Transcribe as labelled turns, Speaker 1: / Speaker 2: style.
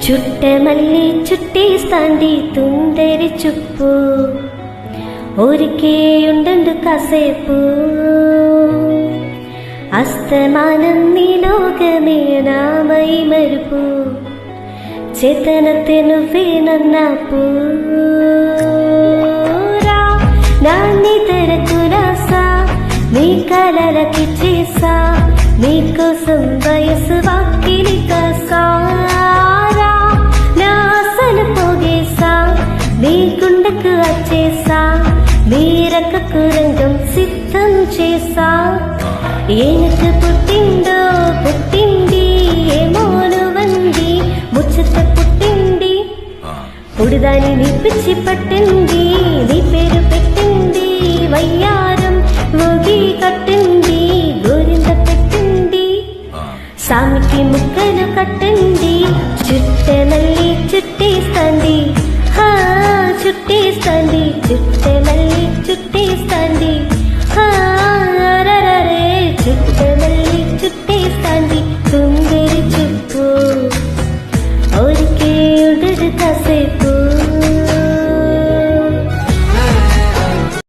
Speaker 1: చుట్టమల్లి చుట్టేస్తాంది తుందరి చుప్పు ఊరికే ఉండండు కాసేపు అస్తమానం నీలోకమే నామై మరుపు చేతనతే నువ్వే నన్నాపు నా నిద్రకు రాసా నీ కలలకి చేసా నీకోసం వయసు వాకిలి కాసారా నా ఆశలు పోగేసా నీ గుండెకు వచ్చేసా నీ రకకు రంగం సిద్ధం చేసా ఏనుకు పుట్టిందో పుట్టింది ఏమోను వంది ముచ్చట పుట్టింది పుడిదాని నీ పిచ్చి పట్టింది నీ పేరు పెట్టింది వయ్యారం మోగి కట్టింది గోరింద పెట్టింది సామికి ముక్కలు కట్టింది చుట్టమల్లి చుట్టేస్తాంది చుట్టేస్తాంది